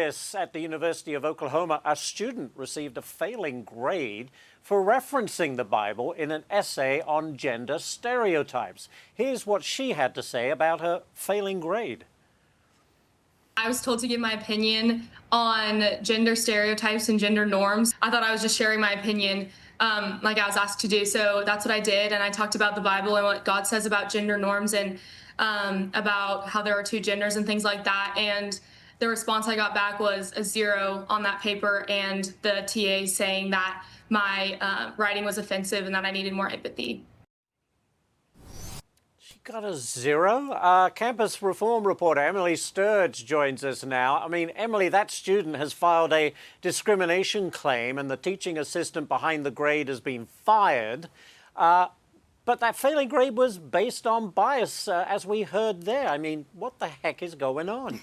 Yes, at the University of Oklahoma, a student received a failing grade for referencing the Bible in an essay on gender stereotypes. Here's what she had to say about her failing grade. I was told to give my opinion on gender stereotypes and gender norms. I thought I was just sharing my opinion like I was asked to do. So that's what I did. And I talked about the Bible and what God says about gender norms and about how there are two genders and things like that. And the response I got back was a 0 on that paper and the TA saying that my writing was offensive and that I needed more empathy. She got a 0? Campus reform reporter Emily Sturge joins us now. I mean, Emily, that student has filed a discrimination claim and the teaching assistant behind the grade has been fired. But that failing grade was based on bias, as we heard there. I mean, what the heck is going on?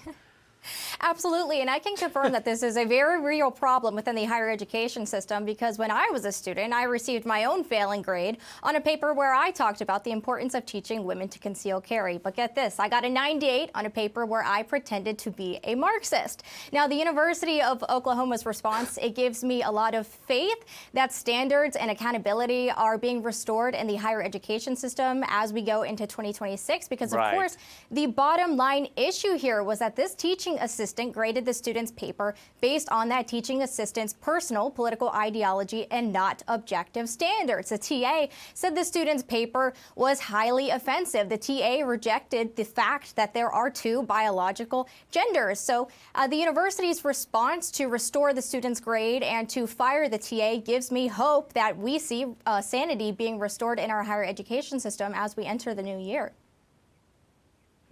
Absolutely, and I can confirm that this is a very real problem within the higher education system, because when I was a student, I received my own failing grade on a paper where I talked about the importance of teaching women to conceal carry. But get this, I got a 98 on a paper where I pretended to be a Marxist. Now, the University of Oklahoma's response, it gives me a lot of faith that standards and accountability are being restored in the higher education system as we go into 2026, because of course, the bottom line issue here was that this teaching assistant graded the student's paper based on that teaching assistant's personal political ideology and not objective standards. The TA said the student's paper was highly offensive. The TA rejected the fact that there are two biological genders. So the university's response to restore the student's grade and to fire the TA gives me hope that we see sanity being restored in our higher education system as we enter the new year.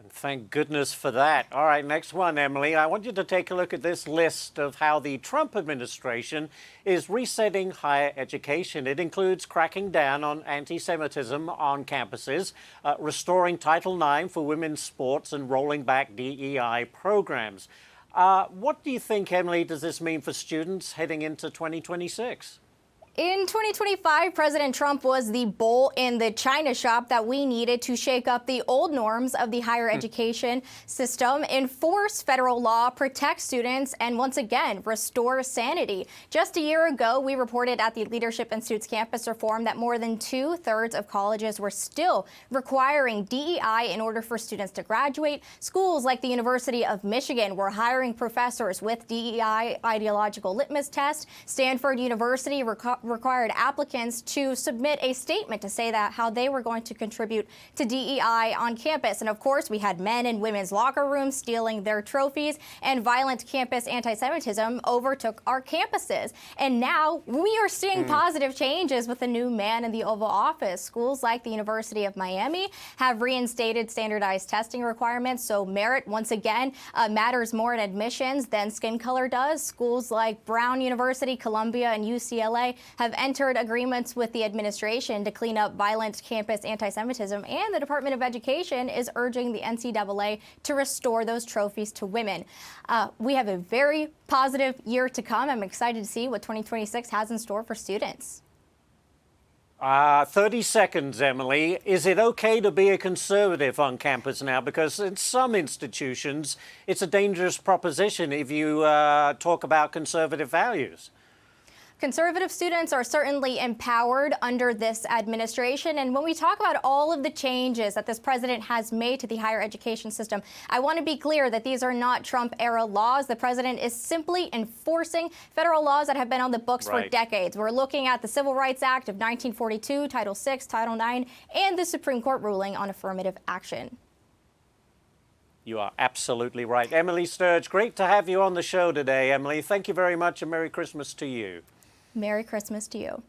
Thank goodness for that. All right, next one, Emily. I want you to take a look at this list of how the Trump administration is resetting higher education. It includes cracking down on anti-Semitism on campuses, restoring Title IX for women's sports, and rolling back DEI programs. What do you think, Emily, does this mean for students heading into 2026? In 2025, President Trump was the bull in the china shop that we needed to shake up the old norms of the higher education system, enforce federal law, protect students, and once again, restore sanity. Just a year ago, we reported at the Leadership Institute's campus reform that more than 2/3 of colleges were still requiring DEI in order for students to graduate. Schools like the University of Michigan were hiring professors with DEI ideological litmus tests. Stanford University required applicants to submit a statement to say that how they were going to contribute to DEI on campus. And of course, we had men in women's locker rooms stealing their trophies, and violent campus anti-Semitism overtook our campuses. And now we are seeing positive changes with the new man in the Oval Office. Schools like the University of Miami have reinstated standardized testing requirements, so merit once again matters more in admissions than skin color does. Schools like Brown University, Columbia, and UCLA have entered agreements with the administration to clean up violent campus anti-Semitism, and the Department of Education is urging the NCAA to restore those trophies to women. We have a very positive year to come. I'm excited to see what 2026 has in store for students. 30 seconds, Emily. Is it okay to be a conservative on campus now? Because in some institutions, it's a dangerous proposition if you talk about conservative values. Conservative students are certainly empowered under this administration. And when we talk about all of the changes that this president has made to the higher education system, I want to be clear that these are not Trump-era laws. The president is simply enforcing federal laws that have been on the books for decades. We're looking at the Civil Rights Act of 1942, Title VI, Title IX, and the Supreme Court ruling on affirmative action. You are absolutely right. Emily Sturge, great to have you on the show today, Emily. Thank you very much, and Merry Christmas to you. Merry Christmas to you.